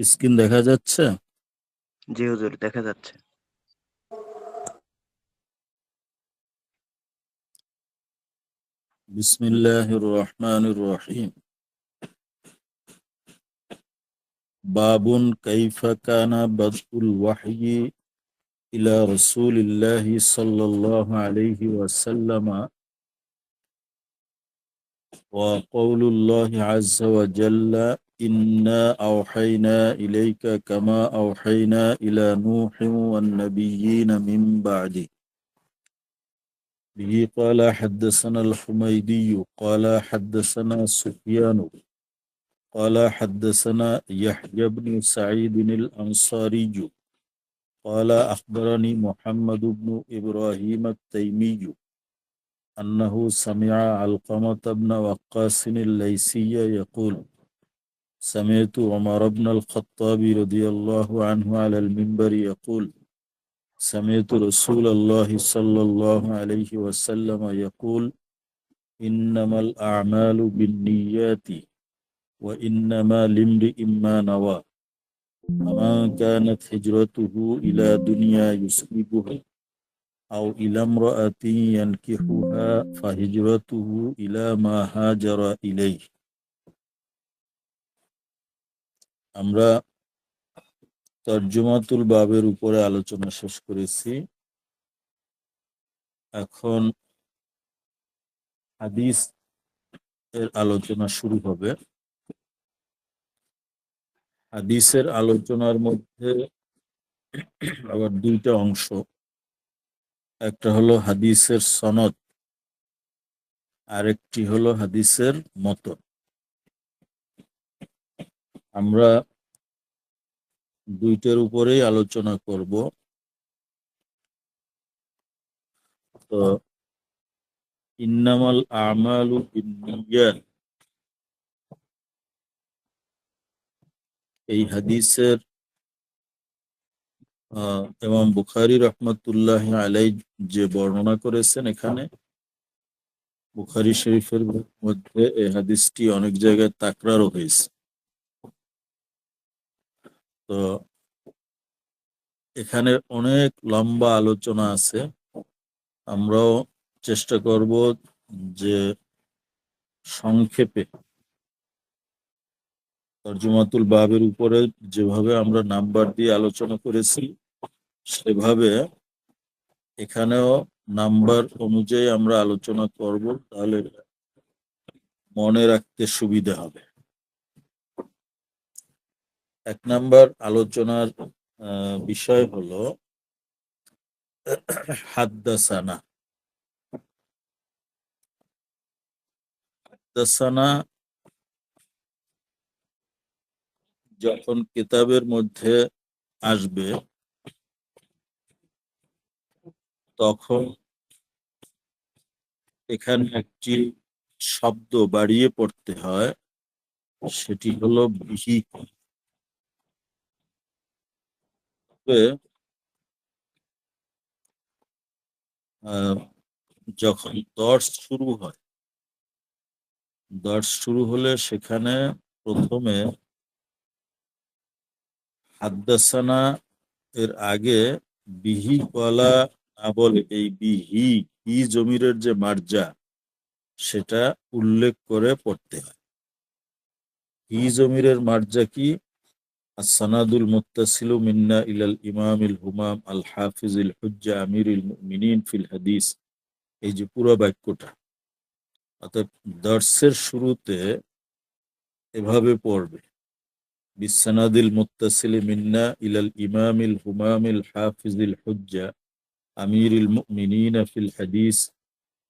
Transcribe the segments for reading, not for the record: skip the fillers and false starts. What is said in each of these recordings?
Screen দেখা যাচ্ছে? জি হুজুর, দেখা যাচ্ছে। বিসমিল্লাহির রহমানির রহিম। বাবুন কাইফা কানা বাদউল ওয়াহয়ি ইলা রাসূলিল্লাহি সাল্লাল্লাহু আলাইহি ওয়াসাল্লাম ওয়া কওলুল্লাহি আযজা ওয়া জাল্লা ইন্না আওহাইনা ইলাইকা কামা আওহাইনা ইলা নূহিন ওয়ান নাবিয়্যিনা মিন বা'দি। به قال حدثنا الحميدي قال حدثنا سفيان قال حدثنا يحيى بن سعيد الأنصاري قال أخبرني محمد بن إبراهيم التيمي أنه سمع علقمة بن وقاص الليثي يقول سمعت عمر بن الخطاب رضي الله عنه على المنبر يقول سمعت رسول الله صلى الله عليه وسلم يقول إنما الأعمال بالنيات وإنما لامرئ ما نوى فمن كانت هجرته إلى دنيا يصيبها أو إلى امرأة ينكحها فهجرته إلى ما هاجر إليه. আমরা তরজমাতুল বাবের উপরে আলোচনা শেষ করেছি। এখন হাদিস এর আলোচনা শুরু হবে। হাদিসের আলোচনার মধ্যে আবার দুইটা অংশ, একটা হলো হাদিসের সনদ, আরেকটি হলো হাদিসের মতন। আমরা দুইটার উপরেই আলোচনা করব। তো ইন্নামাল আমালু বিন্নিয়াত, এই হাদিসের ইমাম বুখারী রহমাতুল্লাহ আলাইহি যে বর্ণনা করেছেন, এখানে বুখারী শরীফের মধ্যে এই হাদিসটি অনেক জায়গায় তাকরারও হয়েছে। তো এখানে অনেক লম্বা আলোচনা আছে। আমরাও চেষ্টা করব যে সংক্ষেপে তরজমাতুল বাবের উপরে যেভাবে আমরা নাম্বার দিয়ে আলোচনা করেছি সেভাবে এখানেও নাম্বার অনুযায়ী আমরা আলোচনা করব, তাহলে মনে রাখতে সুবিধা হবে। এক নাম্বার আলোচনার বিষয় হলো হাদ্দাসানা। হাদ্দাসানা যখন কিতাবের মধ্যে আসবে তখন এখানে একটি শব্দ বাড়িয়ে পড়তে হয়, সেটি হলো বিহি। যখন দর্স শুরু হলে সেখানে প্রথমে হাদ্দাসানা এর আগে বিহি কলা না বলে এই বিহি হি জমিরের যে মার্জা সেটা উল্লেখ করে পড়তে হয়। হি জমিরের মার্জা কি? আসসানাদুল মুত্তাসিলু মিন্না ইলাল ইমামিল হুমাম আল হাফিজিল হুজ্জা আমিরুল মুমিনিন ফিল হাদিস, এই যে পুরো বাক্যটা, অর্থাৎ দর্সের শুরুতে এভাবে পড়বে, বিসসানাদিল মুত্তাসিলি মিন্না ইলাল ইমামিল হুমামিল হাফিজিল হুজ্জা আমিরুল মুমিনিন ফিল হাদিস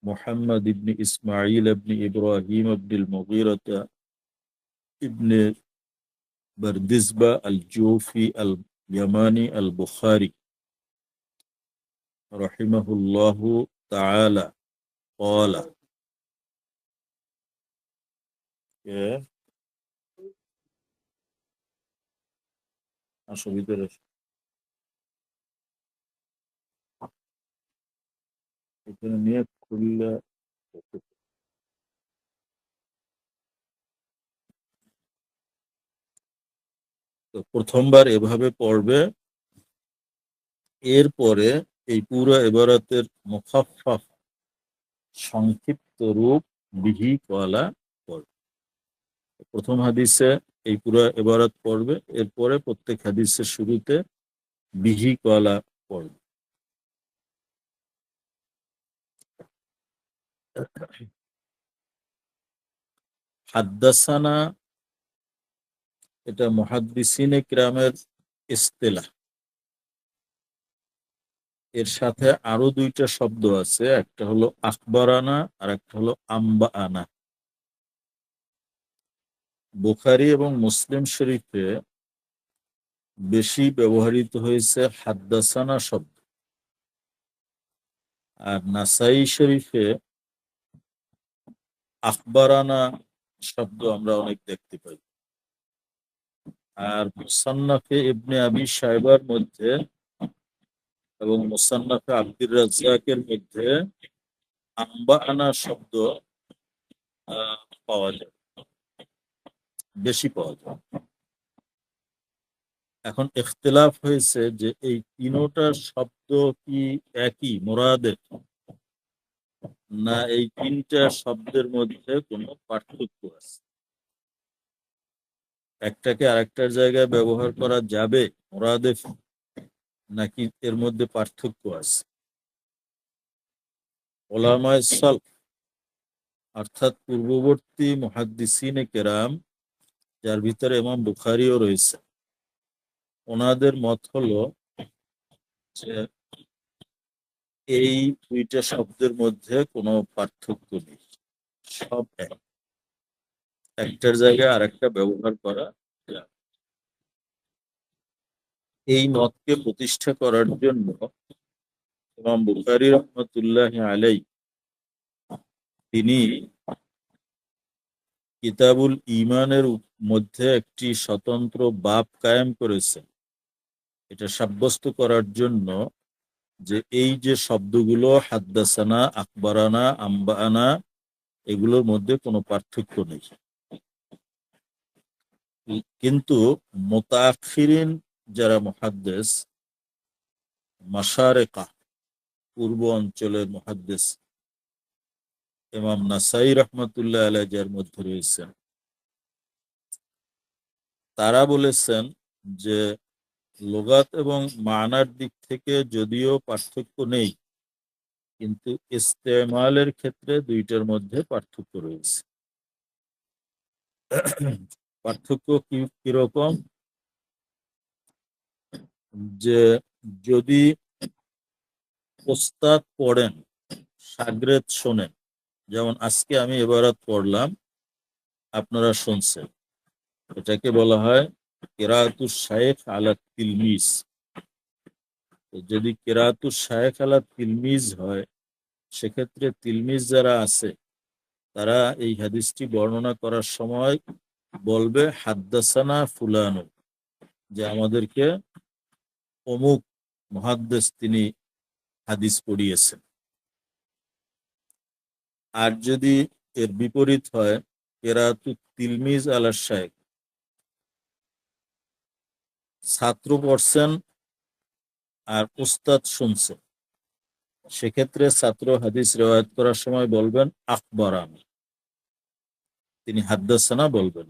মুহাম্মদ ইবনে ইসমাঈল ইবনে ইব্রাহিম ইবনুল মুগীরা ইবনে বারদিসবা আল জুফি আল ইয়ামানি আল বুখারী রাহিমাহুল্লাহু তাআলা ক্বালা। কে আসো ভিতরে এসো। এখানে নিয়ে খুললে তো প্রথমবার এভাবে পড়বে, এরপরে এই পুরো ইবারতের মুখাফফাফ সংক্ষিপ্ত রূপ বিহি কলা পড়বে। প্রথম হাদিসে এই পুরো ইবারত পড়বে, এরপরে প্রত্যেক হাদিসের শুরুতে বিহি কলা পড়বে। হাদ্দাসানা, এটা মুহাদ্দিসিনে কিরামের ইস্তেলাহ। এর সাথে আরো দুইটা শব্দ আছে, একটা হলো আখবারানা আর একটা হলো আম্বা আনা। বুখারী এবং মুসলিম শরীফে বেশি ব্যবহৃত হয়েছে হাদ্দাসানা শব্দ, আর নাসাই শরীফে আখবারানা শব্দ আমরা অনেক দেখতে পাই। আর মুসান্নাফে ইবনে আবি শাইবার মধ্যে এবং মুসান্নাফে আব্দুর রাজ্জাকের মধ্যে আম্বা আনা শব্দ পাওয়া যায়, বেশি পাওয়া যায়। এখন ইখতিলাফ হয়েছে যে এই তিনোটা শব্দ কি একই মুরাদের, না এই তিনটা শব্দের মধ্যে কোনো পার্থক্য আছে। একটাকে আরেকটার জায়গায় ব্যবহার করা যাবে মুরাদেফ, নাকি এর মধ্যে পার্থক্য আছে। ওলামায়ে সালফ অর্থাৎ পূর্ববর্তী মুহাদ্দিসিনে কেরাম, যার ভিতরে ইমাম বুখারীও রয়েছে, ওনাদের মত হলো যে এই দুইটা শব্দের মধ্যে কোনো পার্থক্য নেই, সব এক, একটার জায়গায় আরেকটা ব্যবহার করা যায়। এই মতকে প্রতিষ্ঠা করার জন্য ইমাম বুখারী রহমতুল্লাহ আলাই তিনি কিতাবুল ঈমানের মধ্যে একটি স্বতন্ত্র বাব কায়েম করেছেন, এটা সাব্যস্ত করার জন্য যে এই যে শব্দগুলো হাদ্দাসানা, আখবারানা, আম্বাআনা, এগুলোর মধ্যে কোনো পার্থক্য নেই। কিন্তু মুতাআখিরিন যারা মুহাদ্দিস, মাশারিকা পূর্ব অঞ্চলের মুহাদ্দিস, ইমাম নাসাই রহমতুল্লাহ আলাইহি যার মধ্যে রয়েছেন, তারা বলেছেন যে লুগাত এবং মানার দিক থেকে যদিও পার্থক্য নেই, কিন্তু ইস্তেমালের ক্ষেত্রে দুইটার মধ্যে পার্থক্য রয়েছে। পার্থক্য কিরকম, যে যদি ওস্তাদ পড়েন, শাগরেদ শোনেন, যেমন আজকে আমি ইবারত পড়লাম, আপনারা শুনছেন, এটাকে বলা হয় কিরাআতুশ শাইখ আলা তিলমিজ। যদি কিরাআতুশ শাইখ আলা তিলমিজ হয়, সেক্ষেত্রে তিলমিজ যারা আছে তারা এই হাদিসটি বর্ণনা করার সময় বলবে হাদ্দাসানা ফুলানু, যে আমাদেরকে অমুক মুহাদ্দিস তিনি হাদিস পড়িয়েছেন। আর যদি এর বিপরীত হয়, কেরাতু তিলমিজ আলা শাইখ, ছাত্র পড়ছেন আর উস্তাদ শুনছেন, সেক্ষেত্রে ছাত্র হাদিস রিওয়ায়াত করার সময় বলবেন আখবারান, তিনি হাদ্দাসানা বলবেন,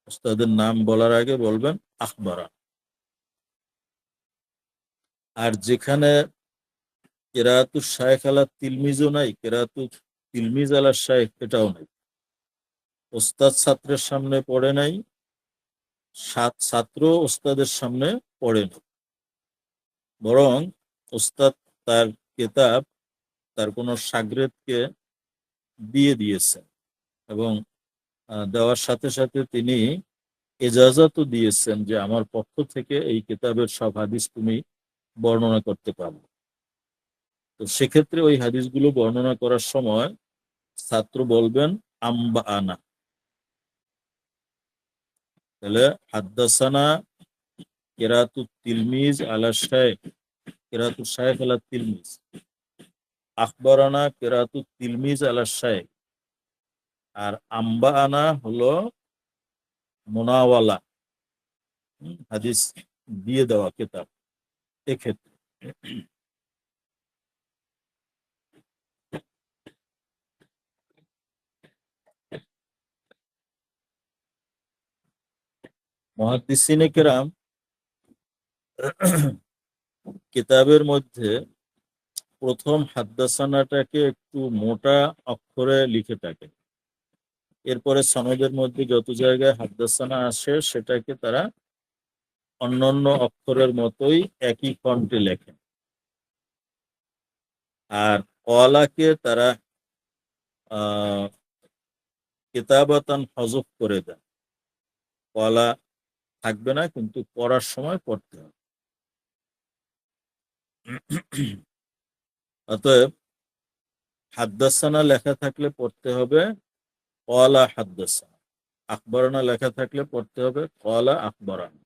উস্তাদের নাম বলার আগে বলবেন আখবারান। আর যেখানে কেরাতু শাইখ আলা তিলমিজও নাই, কেরাতু তিলমিজ আলা শাইখ এটাও নাই, ওস্তাদ ছাত্রের সামনে পড়ে নাই, ছাত্র ওস্তাদের সামনে পড়ে নাই, বরং ওস্তাদ তার কিতাব তার কোনো শাগরেদকে দিয়ে দিয়েছেন, এবং দেওয়ার সাথে সাথে তিনি এজাজতও দিয়েছেন যে আমার পক্ষ থেকে এই কিতাবের সব হাদিস তুমি বর্ণনা করতে পারবে। তো সেক্ষেত্রে ওই হাদিসগুলো বর্ণনা করার সময় ছাত্র বলবেন আম্বা আনা, তাহলে হাদ্দাসানা কিরাতুত তিলমিজ আলা শাইখ, কিরাতুত শাইখ আলা তিলমিজ। আখবরানা কিরাতুত তিলমিজ আলা শাইখ। আর আম্বাআনা হলো মুনাওয়ালা, হাদিস দিয়ে দেওয়া কিতাব এক্ষেত্রে। মুহাদ্দিসিনে কেরাম কিতাবের মধ্যে প্রথম হাদ্দাসানাটাকে একটু মোটা অক্ষরে লিখে থাকে। এরপরে সনদের মধ্যে যত জায়গায় হাদ্দাসানা আসে সেটাকে তারা অন্যান্য অক্ষরের মতোই একই ফন্টে লেখে। আর কলাকে তারা আহ কিতাবাতান হযফ করে দেন। কলা থাকবে না, কিন্তু পড়ার সময় পড়তে হবে। অতএব হাদ্দাসানা লেখা থাকলে পড়তে হবে কলা হাদ্দাসানা, আখবরানা লেখা থাকলে পড়তে হবে কলা আখবরানা।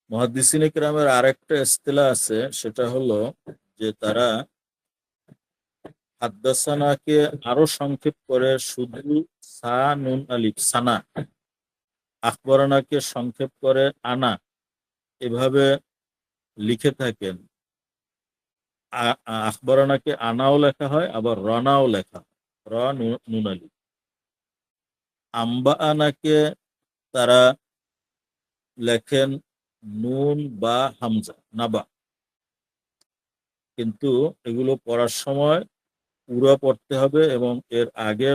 মুহাদ্দিসিনে কেরামের আরেকটা ইস্তিলাহ আছে, সেটা হলো যে তারা হাদ্দাসানাকে আরো সংক্ষেপ করে শুধু সা নুন আলিফ সানা, আখবরানাকে সংক্ষেপ করে আনা, এভাবে লিখে থাকেন। আখবরানাকে আনাও লেখা হয়, আবার রনাও লেখা হয়, র নুন আলিফ। আম্বা আনাকে তারা লেখেন নুন বা হামজা নাবা, কিন্তু এগুলো পড়ার সময় পুরো পড়তে হবে এবং এর আগে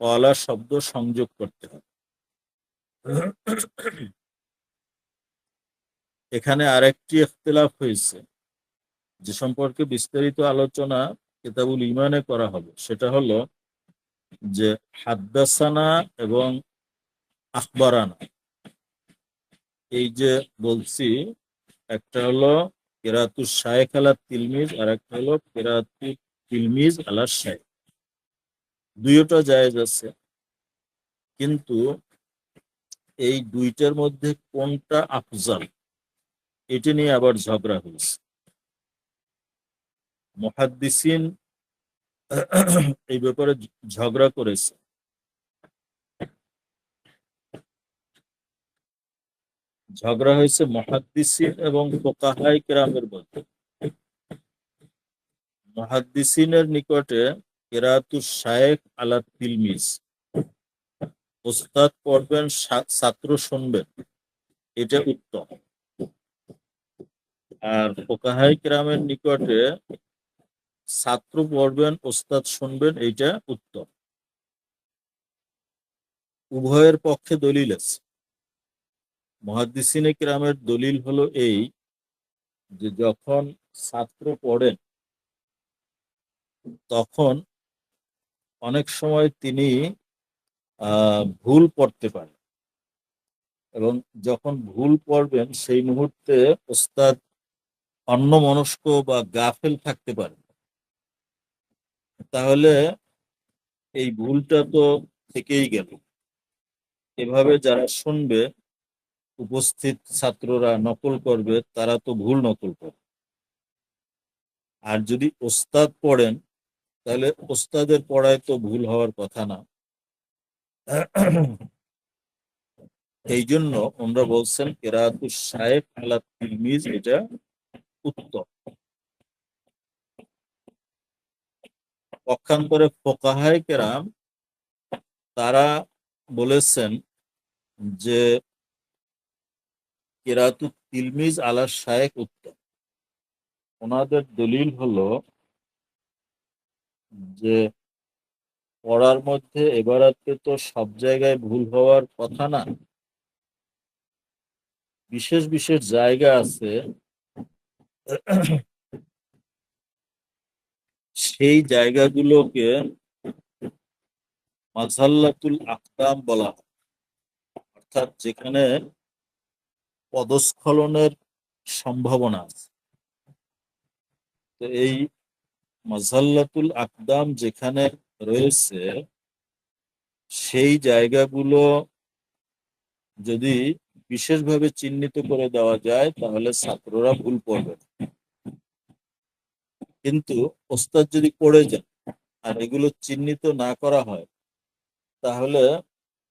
কলা শব্দ সংযোগ করতে হবে। এখানে আরেকটি ইখতিলাফ হয়েছে, যে সম্পর্কে বিস্তারিত আলোচনা কিতাবুল ইমানে করা হবে, সেটা হলো যে হাদ্দাসানা এবং আখবারানা, এই যে বলছি, একটা হলো কেরাতুস শায়েখ আলা তিলমিজ আর একটা হলো কেরাতু তিলমিজ আলা শায়েখ। দুইটা জায়েজ আছে, কিন্তু এই দুইটার মধ্যে কোনটা আফজাল এটি নিয়ে আবার ঝগড়া হয়েছে। মুহাদ্দিসিন এই ব্যাপারে ঝগড়া করেছে। ঝগড়া হয়েছে মুহাদ্দিসিন এবং ফুকাহায়ে কেরামের মধ্যে। মুহাদ্দিসিনের নিকটে কিরাতুস শায়েখ আলা তিলমিজ, ওস্তাদ পড়বেন ছাত্র শুনবেন, এটা উত্তম। আর ফুকাহায়ে কেরামের নিকটে ছাত্র পড়বেন ওস্তাদ শুনবেন, এইটা উত্তম। উভয়ের পক্ষে দলিল আছে। মুহাদ্দিসিনে কেরামের দলিল হলো এই, যে যখন ছাত্র পড়েন তখন অনেক সময় তিনি ভুল পড়তে পারেন, এবং যখন ভুল পড়বেন সেই মুহূর্তে ওস্তাদ অন্যমনস্ক বা গাফেল থাকতে পারে। তাহলে এই ভুলটা তো থেকেই গেল। এভাবে যারা শুনবে, উপস্থিত ছাত্ররা নকল করবে, তারা তো ভুল নকল করবে। আর যদি ওস্তাদ পড়েন, তাহলে ওস্তাদের পড়ায় তো ভুল হওয়ার কথা না। এই জন্য আমরা বলছেন কেরাতুস শায়েখ আলা তিলমিজ, এটা উত্তম। পক্ষান্তরে ফুকাহায়ে কেরাম তারা বলেছেন যে কিরাতুত তিলমিজ আলা শায়েখ উত্তম। ওনাদের দলিল হলো যে পড়ার মধ্যে এবারাতে তো সব জায়গায় ভুল হওয়ার কথা না, বিশেষ বিশেষ জায়গা আছে, সেই জায়গাগুলোকে মাযহাল্লাতুল আকদাম বলা হয়, অর্থাৎ যেখানে পদস্খলনের সম্ভাবনা আছে। তো এই মাযহাল্লাতুল আকদাম যেখানে রয়েছে, সেই জায়গাগুলো যদি বিশেষভাবে চিহ্নিত করে দেওয়া যায় তাহলে ছাত্ররা ভুল করবে না। কিন্তু ওস্তাদ যদি পড়ে যায় আর এগুলো চিহ্নিত না করা হয় তাহলে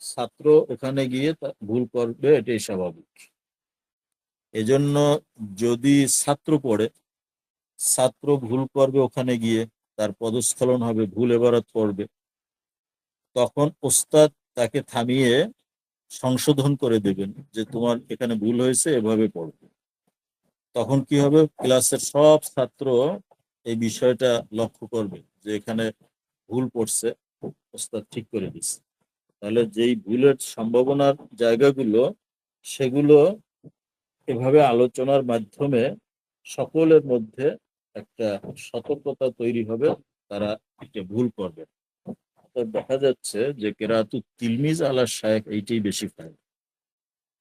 ছাত্র ওখানে গিয়ে ভুল করবে, এটাই স্বাভাবিক। এজন্য যদি ছাত্র পড়ে, ছাত্র ভুল করবে, ওখানে গিয়ে তার পদস্খলন হবে, ভুল এবারত করবে, তখন ওস্তাদ তাকে থামিয়ে সংশোধন করে দেবেন যে তোমার এখানে ভুল হয়েছে, এভাবে পড়বে। তখন কি হবে, ক্লাসের সব ছাত্র এই বিষয়টা লক্ষ্য করবে যে এখানে ভুল পড়ছে, ওস্তাদ ঠিক করে দিচ্ছে। তাহলে যেই ভুলের সম্ভাবনার জায়গাগুলো, সেগুলো এভাবে আলোচনার মাধ্যমে সকলের মধ্যে একটা সতর্কতা তৈরি হবে, তারা এটা ভুল করবে। তো দেখা যাচ্ছে যে কেরাতুত তিলমিজ আলা শায়েখ এইটাই বেশি পায়।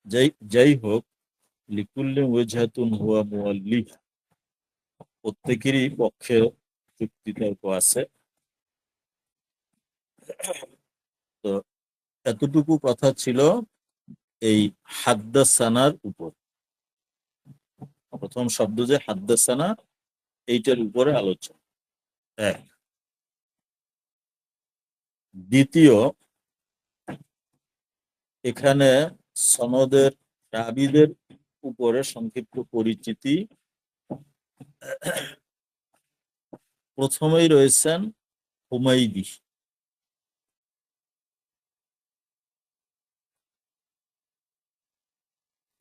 যাই যাই হোক, লিকুল্লি ওয়েজাতুন হুয়া মুআল্লিহ, প্রত্যেকেরই পক্ষে যুক্তিতর্ক আছে। তো এতটুকু কথা ছিল এই হাদ্দাসানার উপর। প্রথম শব্দ যে হাদ্দাসানা, এইটার উপরে আলোচনা। এক। দ্বিতীয়, এখানে সনদের রাবীদের উপরে সংক্ষিপ্ত পরিচিতি। প্রথমেই রয়েছেন হুমাইদি।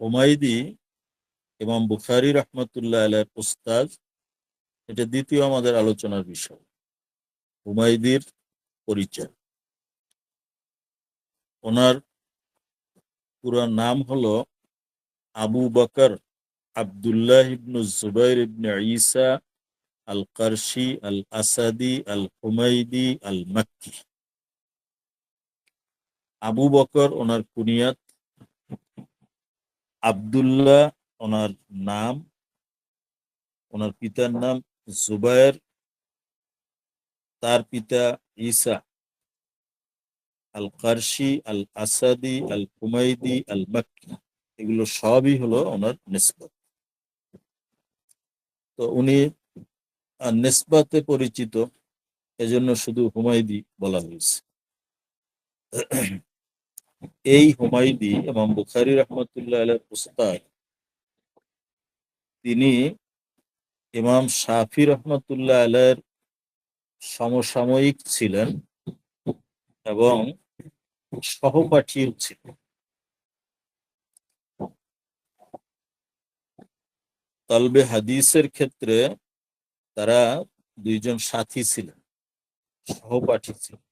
হুমাইদি ইমাম বুখারী রাহমাতুল্লাহ আলাইহির উস্তাদ। এটা দ্বিতীয় আমাদের আলোচনার বিষয়, হুমাইদির পরিচয়। ওনার পুরো নাম হলো আবু বকর আব্দুল্লাহ ইবনু জুবাইর ইবনে ঈসা আল কারশি আল আসাদি আল হুমাইদি আল মাক্কি। আবু বকর ওনার কুনিয়াত, আব্দুল্লাহ ওনার নাম, ওনার পিতার নাম জুবায়ের, তার পিতা ঈসা, আল কারশি আল আসাদি আল হুমাইদি আল মাক্কি, এগুলো সবই হলো ওনার নিসবত। তো উনি নিসবতে পরিচিত, এজন্য শুধু হুমাইদি বলা হয়েছে। এই হুমাইদি ইমাম বুখারী রাহমাতুল্লাহ আলাইহির উস্তাদ। তিনি ইমাম শাফি রহমতুল্লাহ আলাইহির সমসাময়িক ছিলেন এবং সহপাঠীও ছিলেন। তলবে হাদিসের ক্ষেত্রে তারা দুইজন সাথী ছিলেন, সহপাঠী ছিলেন।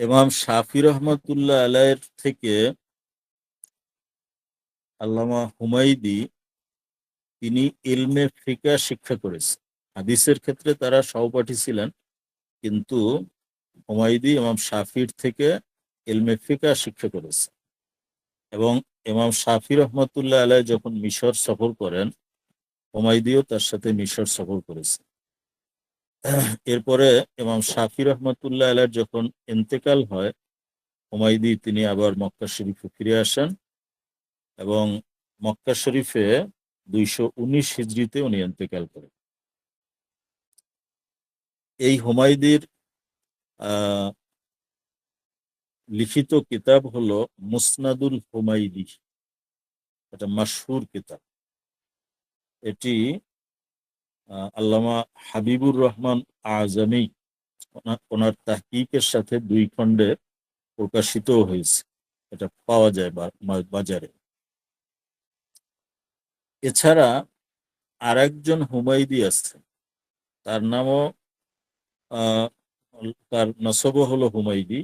ইমাম শাফি রহমতুল্লাহ আলাইহির থেকে আল্লামা হুমাইদি, তিনি ইলমে ফিকহ শিক্ষা করেছেন। হাদিসের ক্ষেত্রে তারা সহপাঠী ছিলেন, কিন্তু হুমাইদি ইমাম শাফির থেকে ইলমে ফিকহ শিক্ষা করেছেন। এবং ইমাম শাফি রহমতুল্লাহ আলাইহ যখন মিশর সফর করেন, হুমাইদিও তার সাথে মিশর সফর করেছে। এরপরে ইমাম শাফি রহমতুল্লাহ আলাইহ যখন ইন্তেকাল হয়, হুমাইদি তিনি আবার মক্কা শরীফে ফিরে আসেন এবং মক্কা শরীফে 219 হিজরিতে উনি ইন্তেকাল করেন। এই হুমাইদির আহ লিখিত কিতাব হলো মুসনাদুল হুমাইদি, এটা মাশহুর কিতাব। এটি আল্লামা হাবিবুর রহমান আজমি ওনার তাহকিকের সাথে 2 খণ্ডে প্রকাশিত হয়েছে। এটা পাওয়া যায় বাজারে। এছাড়া আরেকজন হুমাইদি আছে, তার নামও আহ, তার নসবও হলো হুমাইদি।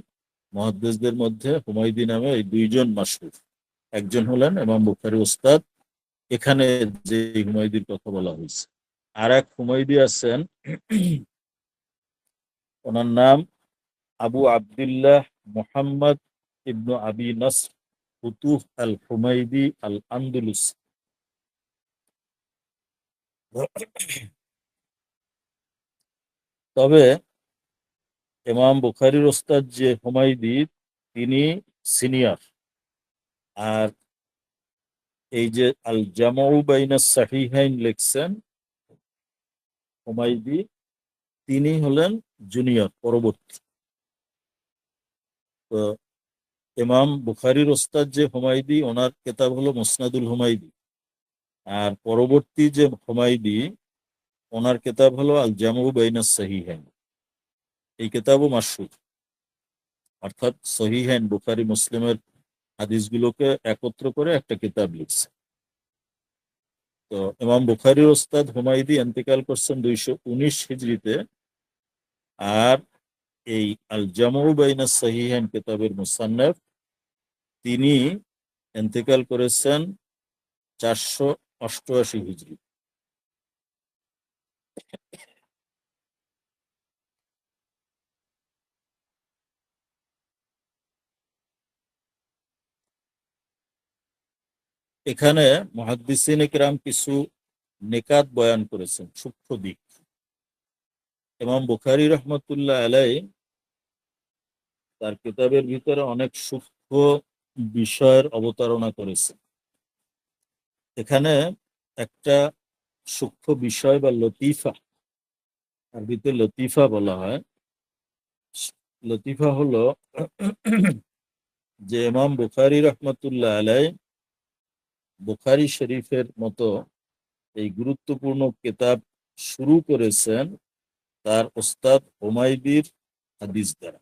মুহাদ্দিসদের মধ্যে হুমাইদি নামে এই 2 জন মাশহুর। একজন হলেন ইমাম বুখারী উস্তাদ, এখানে যে হুমাইদির কথা বলা হয়েছে। আর এক হুমায়দি আছেন, ওনার নাম আবু আব্দুল্লাহ মুহাম্মদ ইবনু আবি নসর ফুতুহ আল হুমায়দি আল আন্দুলুস। তবে ইমাম বুখারীর ওস্তাদ যে হুমায়দি, তিনি সিনিয়র। আর এই যে আল জামাউ বাইনাস সাহিহাইন লিখছেন হুমায়দি, তিনি হলেন জুনিয়র পরবর্তী। তো ইমাম বুখারীর ওস্তাদ যে হুমায়দি, ওনার কিতাব হলো মুসনাদুল হুমায়দি। আর পরবর্তী যে হুমায়দি, ওনার কিতাব হলো আল জামু বাইনাস সাহিহাইন। এই কিতাবও মাশহুর, অর্থাৎ সহিহাইন বুখারী মুসলিমের হাদিসগুলোকে একত্র করে একটা কিতাব লিখছে। তো ইমাম বুখারীর ওস্তাদ হুমায়দি ইন্তেকাল করছেন 219 হিজরিতে। আর এই আল জামু বাইনাস সাহিহাইন কিতাবের মুসান্নফ, তিনি ইন্তেকাল করেছেন 488 হিজরি। এখানে মুহাদ্দিসিন কিরাম কিছু নেকাত বয়ান করেছেন, সূক্ষ্ম দিক। ইমাম বুখারী রহমতুল্লাহ আলাই তার কিতাবের ভিতরে অনেক সূক্ষ্ম বিষয়ের অবতারণা করেছেন। এখানে একটা সূক্ষ্ম বিষয় বা লতিফা, আরবিতে লতিফা বলা হয়। লতিফা হলো যে ইমাম বুখারী রহমতুল্লাহ আলাই বুখারী শরীফের মতো এই গুরুত্বপূর্ণ কিতাব শুরু করেছেন তার ওস্তাদ হুমায়দির হাদিস দ্বারা।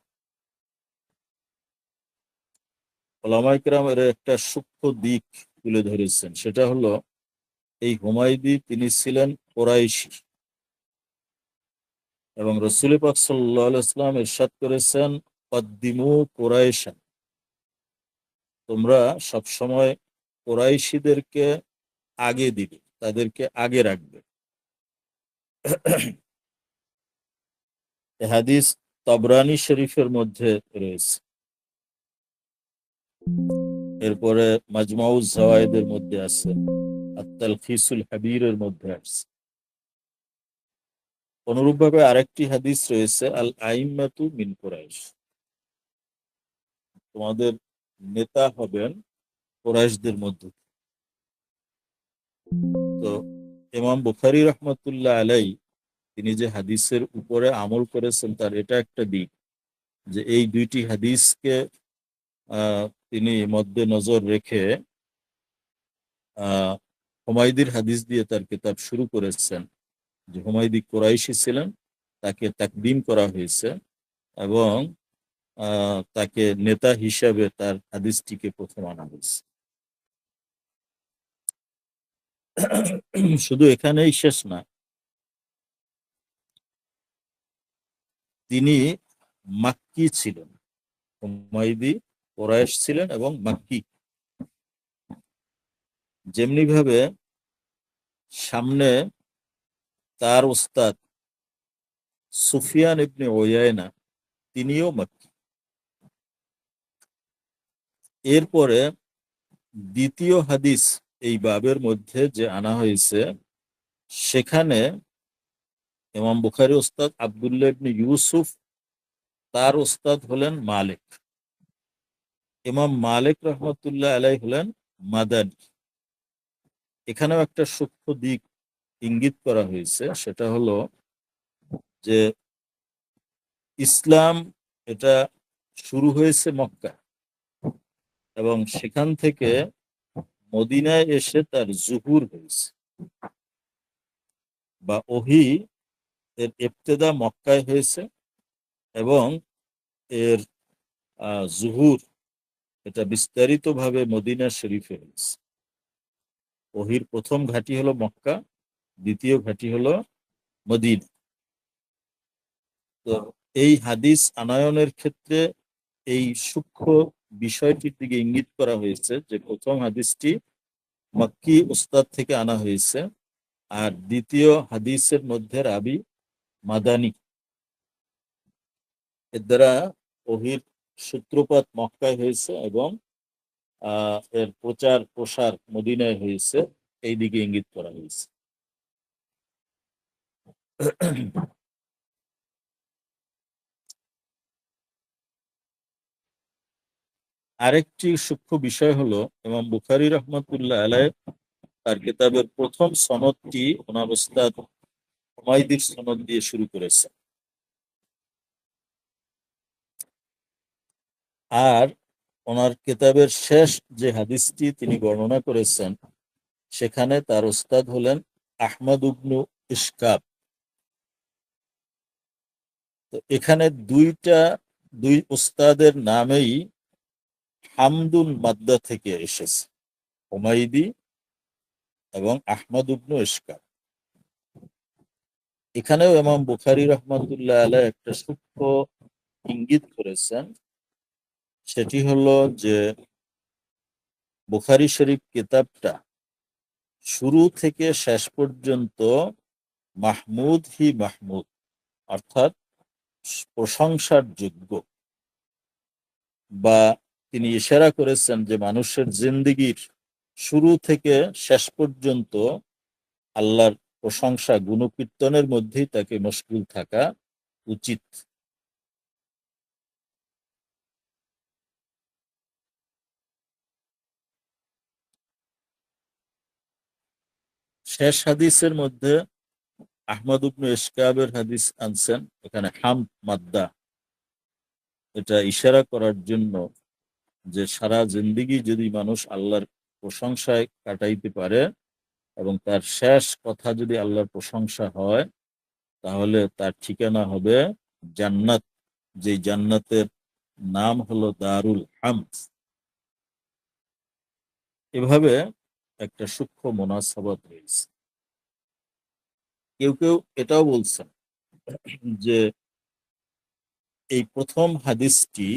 ওলামায়ে কেরামের একটা সূক্ষ্ম দিক তুলে ধরেছেন, সেটা হলো এই হুমায়দি তিনি ছিলেন কুরাইশী, এবং রাসূল পাক সাল্লাল্লাহু আলাইহি ওয়াসাল্লাম ইরশাদ করেছেন, কদ্দিমু কুরাইশান, তোমরা সবসময় কুরাইশীদেরকে আগে দিবে, তাদেরকে আগে রাখবে। এ হাদিস তাবরানী শরীফের মধ্যে রয়েছে। এরপরে মাজমাউজ জাওয়ায়েদের মধ্যে আছে, আত-তালখিসুল হাবীরের মধ্যে আছে। অনুরূপভাবে আরেকটি হাদিস রয়েছে, আল আইম্মাতু মিন কুরাইশ, তোমাদের নেতা হবেন কুরাইশদের মধ্যে। তো ইমাম বুখারী রহমতুল্লাহ আলাই তিনি যে হাদিসের উপরে আমল করেছেন, তার এটা একটা দিক যে এই দুইটি হাদিসকে তিনি মধ্যে নজর রেখে হুমায়দির হাদিস দিয়ে তার কিতাব শুরু করেছেন। যে হুমায়দি কুরাইশী ছিলেন, তাকে তাকদিম করা হয়েছে, এবং তাকে নেতা হিসাবে তার হাদিসটিকে প্রথম আনা হয়েছে। শুধু এখানেই শেষ না, তিনি মাক্কি ছিলেন। হুমায়দি কুরাইশ ছিলেন এবং মাক্কি। যেমনি ভাবে সামনে তার ওস্তাদ সুফিয়ান ইবনে উয়াইনা, তিনিও মাক্কি। এরপরে দ্বিতীয় হাদিস এই বাবের মধ্যে যে আনা হয়েছে, সেখানে ইমাম বুখারী ওস্তাদ আব্দুল্লাহ ইবনে ইউসুফ, তার ওস্তাদ হলেন মালিক। ইমাম মালিক রহমতুল্লাহ আলাই হলেন মাদানী। এখানেও একটা সূক্ষ্ম দিক ইঙ্গিত করা হয়েছে, সেটা হলো যে ইসলাম এটা শুরু হয়েছে মক্কা, এবং সেখান থেকে মদিনায় এসে তার জুহুর হয়েছে, বা ওহী এর ইবতেদা মক্কায় হয়েছে, এবং এর জুহুর এটা বিস্তারিতভাবে মদিনা শরীফে হয়েছে। ওহীর প্রথম ঘাঁটি হলো মক্কা, দ্বিতীয় ঘাঁটি হলো মদিনা। তো এই হাদিস আনয়নের ক্ষেত্রে এই সূক্ষ্ম বিষয়টির দিকে ইঙ্গিত করা হয়েছে যে প্রথম হাদিসটি মক্কি উস্তাদ থেকে আনা হয়েছে, আর দ্বিতীয় হাদিসের মধ্যে রাবি মাদানী। এর দ্বারা ওহির সূত্রপাত মক্কায় হয়েছে এবং এর প্রচার প্রসার মদিনায় হয়েছে, এই দিকে ইঙ্গিত করা হয়েছে। আরেকটি সূক্ষ্ম বিষয় হলো ইমাম বুখারী রহমতুল্লাহ আলাইহ তার কিতাবের প্রথম সনদটি ওনার উস্তাদ হুমায়দির সনদ দিয়ে শুরু করেছে, আর ওনার কিতাবের শেষ যে হাদিসটি তিনি বর্ণনা করেছেন সেখানে তার উস্তাদ হলেন আহমদ ইবনু ইশকাব। তো এখানে দুই উস্তাদের নামেই হামদুল মাদ্দা থেকে এসেছে, হুমায়দি এবং আহমদ ইবনু ইশকাব। এখানেও ইমাম বুখারী রহমাতুল্লাহ আলাইহ একটা সূক্ষ্ম ইঙ্গিত করেছেন, সেটি হলো যে বুখারী শরীফ কিতাবটা শুরু থেকে শেষ পর্যন্ত মাহমুদ হি মাহমুদ, অর্থাৎ প্রশংসার যোগ্য। বা তিনি ইশারা করেছেন যে মানুষের জিন্দেগির শুরু থেকে শেষ পর্যন্ত আল্লাহর প্রশংসা গুণকীর্তনের মধ্যেই তাকে মশগুল থাকা উচিত। শেষ হাদিসের মধ্যে আহমদ ইবনু ইশকাবের হাদিস আনছেন, এখানে হাম মাদ্দা, এটা ইশারা করার জন্য যে সারা জিন্দেগি যদি মানুষ আল্লাহর প্রশংসায় কাটাইতে পারে এবং তার শেষ কথা যদি আল্লাহর প্রশংসা হয়, তাহলে তার ঠিকানা হবে জান্নাত, যে জান্নাতের নাম হলো দারুল হামদ। এভাবে একটা সূক্ষ্ম মুনাসাবাত রয়েছে। কেউ কেউ এটাও বলছেন যে এই প্রথম হাদিসটি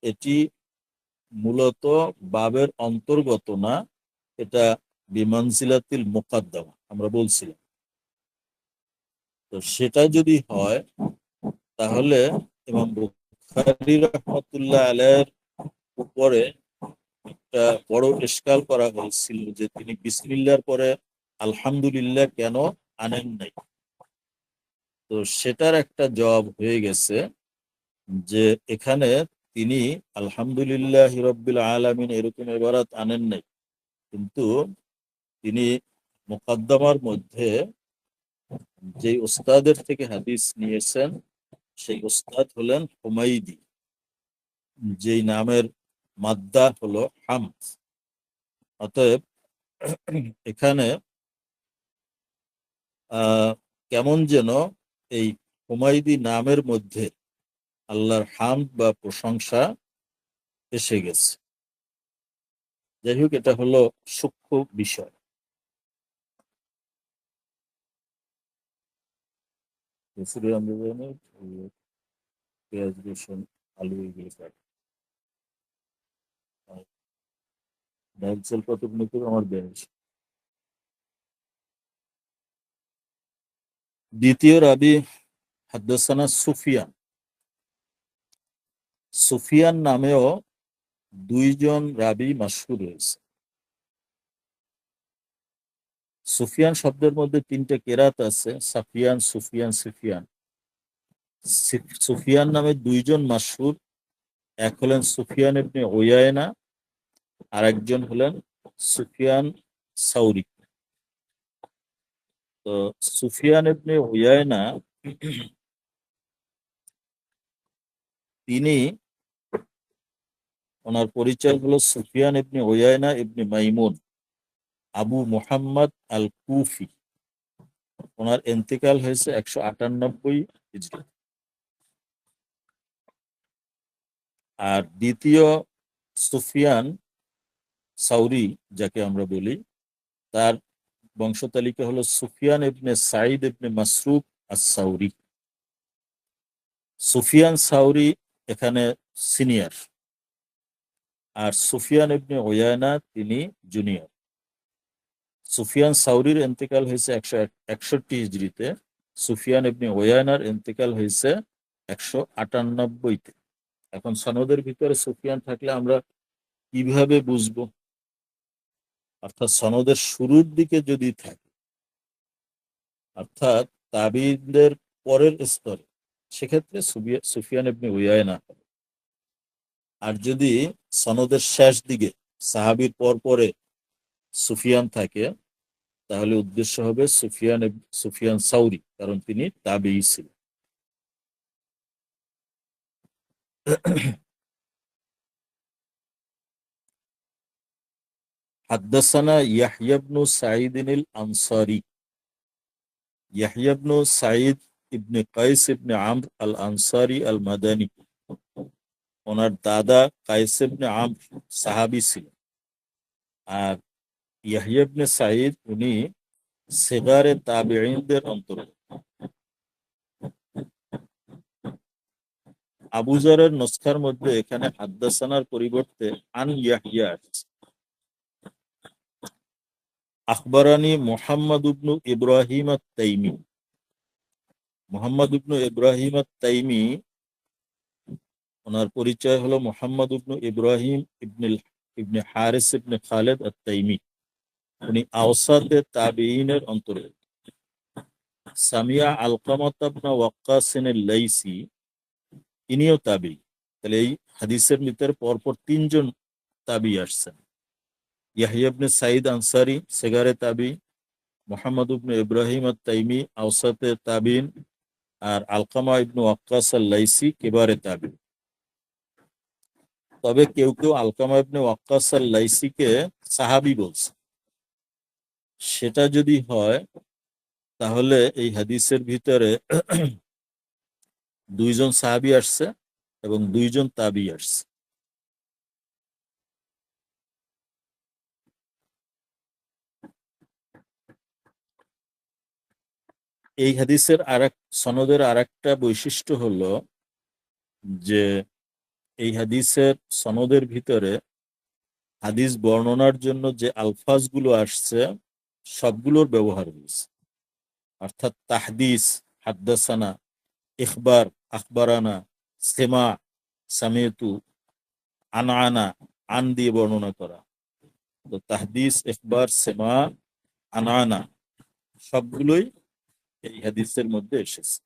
এটি মূলত বাবের অন্তর্গত না, এটা বিমানজিলাতিল মুকাদ্দামা আমরা বলছিলাম। তো সেটা যদি হয় তাহলে ইমাম বুখারী রাহমাতুল্লাহ আলাইহির উপরে একটা বড় ইশকাল করা হয়েছিল যে তিনি বিসমিল্লাহর পরে আলহামদুলিল্লাহ কেন আনেন নাই। তো সেটার একটা জবাব হয়ে গেছে যে এখানে তিনি আলহামদুলিল্লাহ রাব্বিল আলামিন এরকম ইবারাত আনেন নাই, কিন্তু তিনি মুকাদ্দমার মধ্যে যে উস্তাদের থেকে হাদিস নিয়েছেন সেই উস্তাদ হলেন হুমায়দি, যেই নামের মাদ্দা হলো হামদ। অতএব এখানে কেমন যেন এই হুমায়দি নামের মধ্যে আল্লাহর হামদ বা প্রশংসা এসে গেছে। যাই হোক, এটা হলো সূক্ষ্ম বিষয়। রসুলের আন্দোলনের পেঁয়াজ রসুন আলু এগুলো কাটে। আর ডাল চাল কতক নিতে আমার বেশ। দ্বিতীয় রাবি হাদ্দাসানা সুফিয়ান। সুফিয়ান নামেও দুইজন রাবি মাশহুর রয়েছে। সুফিয়ান শব্দের মধ্যে তিনটে কেরাত আছে, সাফিয়ান, সুফিয়ান, সিফিয়ান। সুফিয়ান নামে দুইজন মাশহুর, এক হলেন সুফিয়ান ইবনে উয়ায়না, আর একজন হলেন সুফিয়ান সাউরি। তো সুফিয়ান ইবনে উয়ায়না তিনি, ওনার পরিচয় হলো সুফিয়ান ইবনে উয়ায়না ইবনে মাইমুন আবু মুহাম্মদ আল কুফি। ওনার ইন্তেকাল হয়েছে 198 হিজরি। আর দ্বিতীয় সুফিয়ান সাউরি যাকে আমরা বলি, তার বংশতালিকা হলো সুফিয়ান ইবনে সাইদ ইবনে মাসরুক আস-সাউরি। সুফিয়ান সাউরি এখানে সিনিয়র, আর সুফিয়ান ইবনে উয়ায়না তিনি জুনিয়র। সুফিয়ান সাউরির ইন্তেকাল হয়েছে 161 হিজরিতে, সুফিয়ান ইবনে ওয়াইনার ইন্তেকাল হয়েছে 198-তে। এখন সনদের ভিতরে সুফিয়ান থাকলে আমরা কিভাবে বুঝবো? অর্থাৎ সনদের শুরুর দিকে যদি থাকে, অর্থাৎ তাবিঈনদের পরের স্তরে, সেক্ষেত্রে সুফিয়ান ইবনে উয়াইনা। আর যদি সনদের শেষ দিকে সাহাবীর পর পরে সুফিয়ান থাকে, তাহলে উদ্দেশ্য হবে সুফিয়ান সাউরি, কারণ তিনি তাবিঈ ছিলেন। হাদ্দাসানা ইয়াহইয়া ইবনু সাঈদ আল আনসারী। ইয়াহইয়া ইবনু সাঈদ ইবনে কাইস ইবনে আমর আল আনসারী আল মাদানী, ওনার দাদা কাইস ইবনে আমর সাহাবী ছিলেন। আর ইয়াহইয়া ইবনে সাঈদ উনি সিগারে তাবিঈনদের অন্তর্গত। আবু যরের নসখার মধ্যে এখানে হাদ্দাসানার পরিবর্তে আন ইয়াহইয়া আছে। আখবরানি মুহাম্মদ ইবনু ইব্রাহিম আত-তাইমি। মুহাম্মদ ইবনু ইব্রাহিম আত-তাইমি, ওনার পরিচয় হলো মুহাম্মদ ইবনু ইব্রাহিম ইবনে হারিস ইবনে খালেদ আত-তাইমি। উনি আওসাতে তাবিঈনের অন্তর্গত। সামিয়া আলকামাত ইবনে ওয়াক্কাস আল-লাইসি, ইনিও তাবিঈ। তাহলে এই হাদিসের ভিতরে পরপর তিনজন তাবিঈ আসছেন। ইয়াহইয়া ইবনে সাঈদ আনসারী সিগারে তাবিঈ, মুহাম্মদ ইবনু ইব্রাহিম আত-তাইমি আওসাতে তাবিঈন, আর আলকামা ইবনু ওয়াক্কাস আল-লাইসি কিবারে তাবিঈন। তবে কেউ কেউ আলকামা ইবনে ওয়াক্কাস আল-লাইসিকে সাহাবী বলছে। সেটা যদি হয়, তাহলে এই হাদিসের ভিতরে দুইজন সাহাবী আসছে এবং দুইজন তাবিঈ আসছে। এই হাদিসের সনদের আরেকটা বৈশিষ্ট্য হলো যে এই হাদিসের সনদের ভিতরে হাদিস বর্ণনার জন্য যে আলফাজগুলো আসছে সবগুলোর ব্যবহার হয়েছে। অর্থাৎ তাহদিস, হাদ্দাসানা, ইখবার, আখবারানা, সেমা, সামিতু, আনআনা, আন দিয়ে বর্ণনা করা। তো তাহদিস, ইখবার, সেমা, আনআনা সবগুলোই এই হাদিসের মধ্যে এসেছে।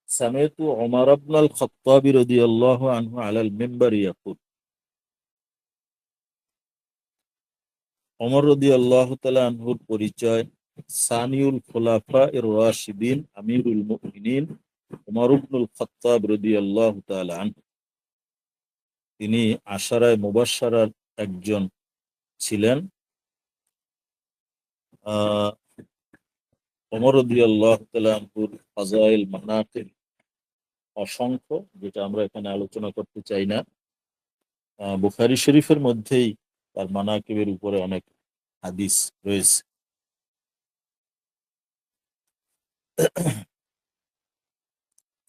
সামিতু ওমর ইবনে আল খাত্তাব রাদিয়াল্লাহু আনহু আলাল মিম্বার ইয়াকুল। ওমর রাদিয়াল্লাহু তাআলা আনহুর পরিচয় সানিউল খুলাফা এর রাশিদিন আমিরুল মুমিনিন ওমর ইবনুল খাত্তাব রাদিয়াল্লাহু তাআলা আনহু। তিনি আশারায়ে মুবাশশারার একজন ছিলেন। ওমর রাদিয়াল্লাহু তাআলা আনহুর ফাযাইল মানাকিব অসংখ্য, যেটা আমরা এখানে আলোচনা করতে চাই না। বুখারী শরীফের মধ্যেই তার মানাকিবের উপরে অনেক হাদিস রয়েছে।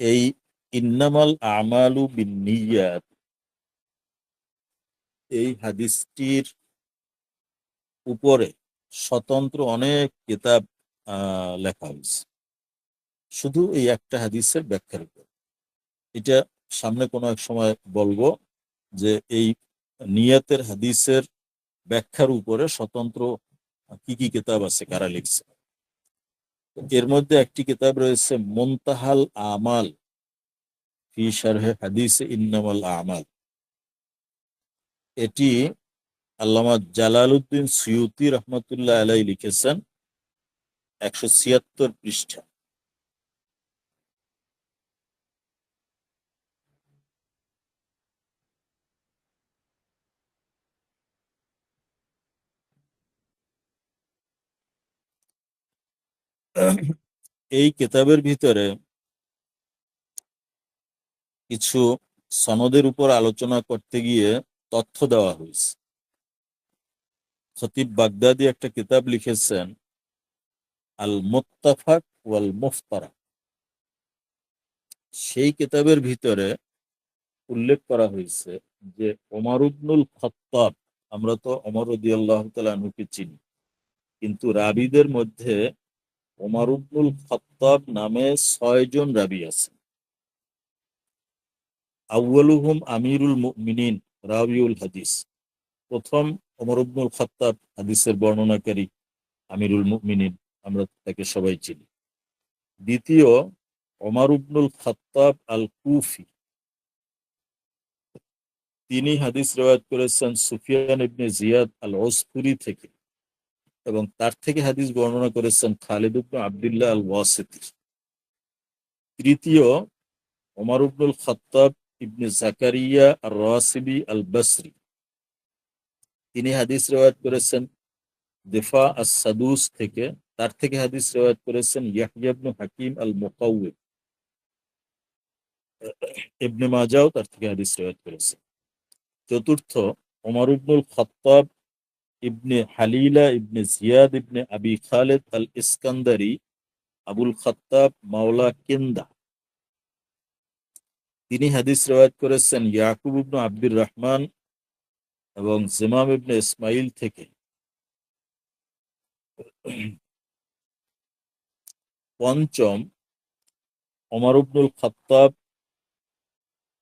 এই ইন্নামাল আমালু বিন্নিয়াত, এই হাদিসটির উপরে স্বতন্ত্র অনেক কিতাব লেখা হয়েছে শুধু এই একটা হাদিসের ব্যাখ্যার উপর। এটা সামনে কোনো এক সময় বলবো যে এই নিয়াতের হাদিসের ব্যাখ্যার উপরে স্বতন্ত্র কি কি কিতাব আছে, কারা লিখছে। এর মধ্যে একটি কিতাব রয়েছে মুনতাহাল আমাল ফি শারহে হাদিসে ইন্নামাল আমাল। এটি আল্লামা জালালউদ্দিন সুয়ুতী রহমতুল্লাহ আলাইহি লিখেছেন, 176 পৃষ্ঠা। এই কিতাবের ভিতরে কিছু সনদের উপর আলোচনা করতে গিয়ে তথ্য দেওয়া হয়েছে। খতিব বাগদাদি একটা কিতাব লিখেছেন আল মুত্তাফাক ওয়াল মুফতারাক। সেই কিতাবের ভিতরে উল্লেখ করা হয়েছে যে ওমর ইবনুল খাত্তাব আমরা তো ওমর রাদিয়াল্লাহু তাআলা আনহুকে চিনি, কিন্তু রাবীদের মধ্যে ওমর ইবনুল খাত্তাব নামে 6 জন রাবী আছে। আউয়ালুহুম আমিরুল মুমিনিন রাবিউল হাদিস। প্রথম ওমর ইবনুল খাত্তাব হাদিসের বর্ণনাকারী, আমিরুল মুমিনিন, আমরা তাকে সবাই চিনি। দ্বিতীয় ওমর ইবনুল খাত্তাব আল কুফি, তিনি হাদিস রিওয়ায়াত করেছেন সুফিয়ান ইবনে জিয়াদ আল ওসফুরি থেকে, এবং তার থেকে হাদিস বর্ণনা করেছেন খালিদ ইবনে আব্দুল্লাহ আল ওয়াসিতি। তৃতীয় ওমর ইবনুল খাত্তাব ইবনে জাকারিয়া আর রাসিবি আল বসরি, তিনি হাদিস রিওয়ায়াত করেছেন দিফা আস সাদুস থেকে, তার থেকে হাদিস রিওয়ায়াত করেছেন ইয়াহইয়া ইবনে হাকিম আল মুকাউওয়িব। ইবনে মাজাও তার থেকে হাদিস রিওয়ায়াত করেছেন। চতুর্থ ওমর ইবনুল খাত্তাব ইবনে হালিলা ইবনে জিয়াদ ইবনে আবি খালেদ আল ইস্কান্দারি আবুল খাত্তাব মাওলা কেন্দা, তিনি হাদিস রিওয়ায়াত করেছেন ইয়াকুব ইবনে আব্দুর রহমান এবং জিমাম ইবনে ইসমাইল থেকে। পঞ্চম ওমর ইবনুল খাত্তাব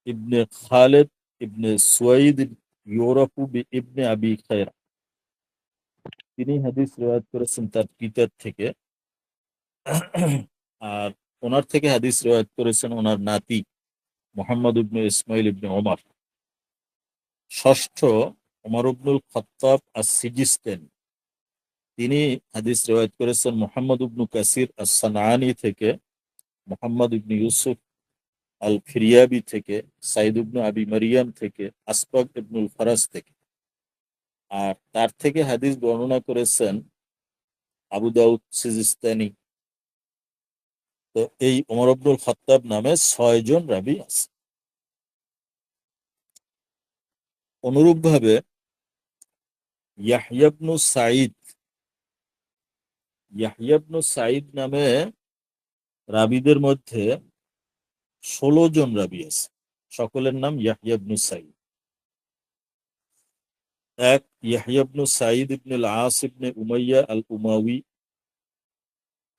ইবনে খালেদ ইবনে সুয়াইদ ইউরাফু ইবনে আবি খায়রা, তিনি হাদিস রিওয়ায়াত করেছেন তার পিতার থেকে, আর ওনার থেকে হাদিস রিওয়ায়াত করেছেন ওনার নাতি মোহাম্মদ ইবনে ইসমাইল ইবনে ওমর। ষষ্ঠ ওমর ইবনুল খাত্তাব আস-সিজিস্তানি, তিনি হাদিস রিওয়ায়াত করেছেন মোহাম্মদ ইবনু কাসির আস-সানআনি থেকে, মোহাম্মদ ইবনে ইউসুফ আল ফিরিয়াবি থেকে, সাইদ ইবনু আবি মারিয়াম থেকে, আসবাক ইবনুল ফারাজ থেকে। আর তার থেকে হাদিস বর্ণনা করেছেন আবু দাউদ সিজিস্তানি। তো এই ওমর ইবনুল খাত্তাব নামে 6 জন রাবী আছে। অনুরূপভাবে ইয়াহইয়া ইবনু সাঈদ নামে রাবীদের মধ্যে 16 জন রাবী আছে। সকলের নাম ইয়াহইয়া ইবনু সাঈদ। এক ইয়াহইয়া ইবনু সাঈদ ইবনে আল আস ইবনে উমাইয়া আল উমাউই।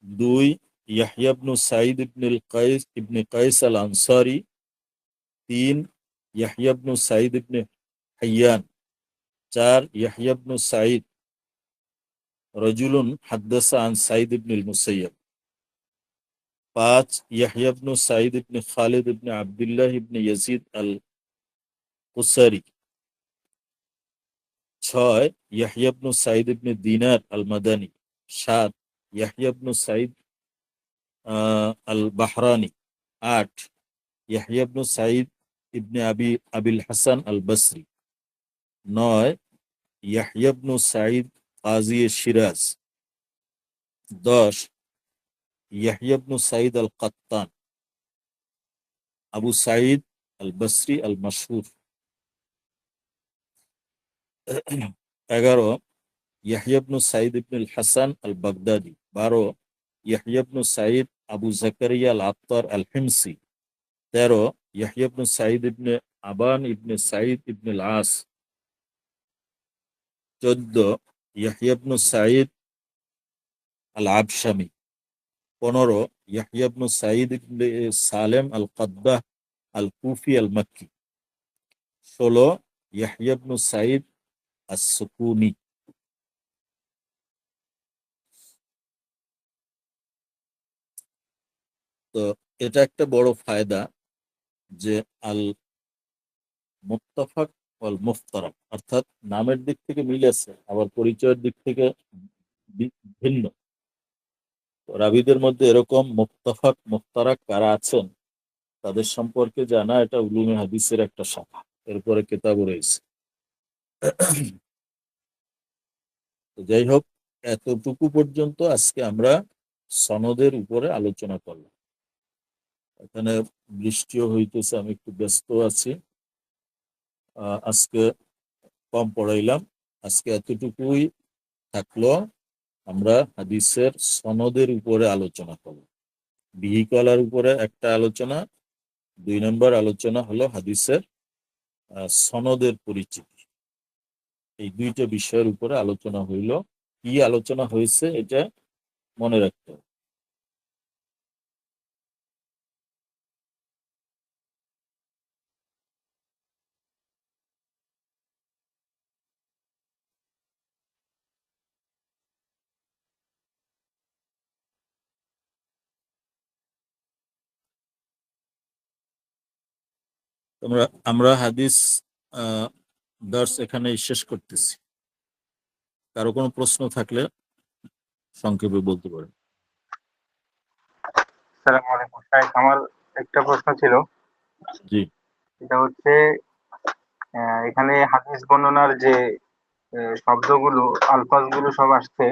দুই ইয়াহইয়া ইবনু সাঈদ ইবনে কাইস আল আনসারি। তিন ইয়াহইয়া ইবনু সাঈদ ইবনে হাইয়ান। চার ইয়াহইয়া ইবনু সাঈদ রাজুলুন হাদ্দাসা আন সাঈদ ইবনে আল মুসাইয়্যিব। পাঁচ ইয়াহইয়া ইবনু সাঈদ ইবনে খালিদ ইবনে আব্দুল্লাহ ইবনে ইয়াজিদ আল কুসারি। ছয় ইয়াহইয়া ইবনু সাঈদ ইবনে দিনার আল মাদানী। সাত ইয়াহইয়া ইবনু সাঈদ আল বাহরানি। আট ইয়াহইয়া ইবনু সাঈদ ইবনে আবিল হাসান আল বসরি। নয় ইয়াহইয়া ইবনু সাঈদ কাজী শিরাজ। 10 ইয়াহইয়া ইবনু সাঈদ আল কাত্তান, আবু সাঈদ আল বসরি আল মাশহুর। 11 ইয়াহইয়া ইবনু সাঈদ ইবনে আল হাসান আল বাগদাদি। 12 ইয়াহইয়া ইবনু সাঈদ আবু জাকারিয়া আল আত্তার আল হিমসি। 13 ইয়াহইয়া ইবনু সাঈদ ইবনে আবান ইবনে সাঈদ ইবনে আল আস। 14 ইয়াহইয়া ইবনু সাঈদ আল আবশামি। 15 ইয়াহইয়া ইবনু সাঈদ ইবনে সালেম আল কাদ্দাহ আল কুফি আল মক্কি। 16 ইয়াহইয়া ইবনু সাঈদ আস-সুকুনি। তো এটা একটা বড় ফায়দা যে আল মুত্তাফাক ওয়াল মুফতারাক, অর্থাৎ নামের দিক থেকে মিল আছে, আবার পরিচয়ের দিক থেকে ভিন্ন। রাবীদের মধ্যে এরকম মুত্তাফাক মুফতারাক কারা আছেন তাদের সম্পর্কে জানা, এটা উলুমে হাদিসের একটা শাখা। এরপরে কিতাবও রয়েছে। যাই হোক, এতটুকু পর্যন্ত আজকে আমরা সনদের উপরে আলোচনা করলাম। এখানে বৃষ্টিও হইতেছে, আমি একটু ব্যস্ত আছি, আজকে কম পড়াইলাম। আজকে এতটুকুই থাকলো। আমরা হাদিসের সনদের উপরে আলোচনা করব। বিহিকলার উপরে একটা আলোচনা, 2 নম্বর আলোচনা হলো হাদিসের সনদের পরিচিতি। এই দুইটা বিষয়ের উপরে আলোচনা হইল। কি আলোচনা হয়েছে এটা মনে রাখতে হবে। আমরা হাদিস দর্স এখানে শেষ করতেছি। কারো কোনো প্রশ্ন থাকলে সংক্ষেপে বলতে পারেন। আসসালামু আলাইকুম শাইখ, আমার একটা প্রশ্ন ছিল। জি। এটা হচ্ছে এখানে হাদিস বর্ণনার যে শব্দগুলো, আলফাজগুলো সব আসছে,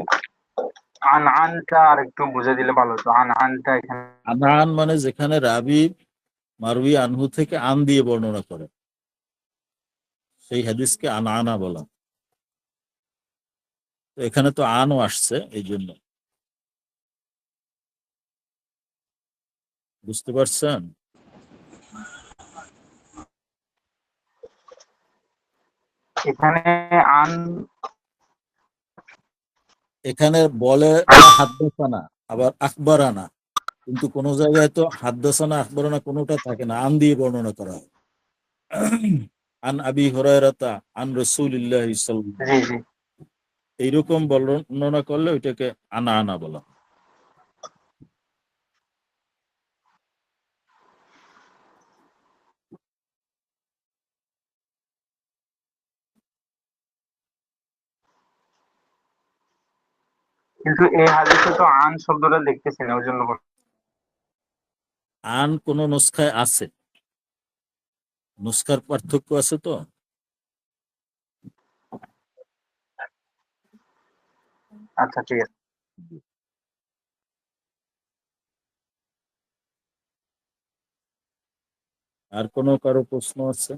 আনটা আর একটু বুঝে দিলে ভালো হতো। আনটা এখানে আনান মানে যেখানে রাবি মারুই আনহু থেকে আন দিয়ে বর্ণনা করে, সেই হাদিসকে আনা বলা। তো এখানে তো আনও আসছে, এই জন্য। বুঝতে পারছেন? এখানে আন এখানে বলে হাদ্দাসানা, আবার আখবারানা, কিন্তু কোন জায়গায় তো হাদ্দাসানা আখবারানা কোনোটা থাকে না, আন দিয়ে বর্ণনা করা হয়। আন আবি হুরায়রাতা আন রাসূলিল্লাহি সাল্লাল্লাহু আলাইহি জি জি ওয়াসাল্লাম, এইরকম বর্ণনা করলে ওইটাকে আনা আনা বলা হয়। কিন্তু এই হাদিসে তো আন শব্দটা দেখতেছি না, ওই জন্য আন কোন নুসখায় আছে, নুসখার পার্থক্য আছে তো। আচ্ছা ঠিক আছে। আর কোনো কারো প্রশ্ন আছে?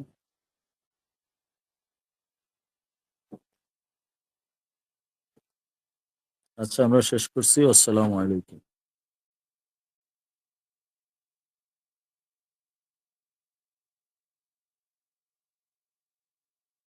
আচ্ছা, আমরা শেষ করছি। আসসালামু আলাইকুম।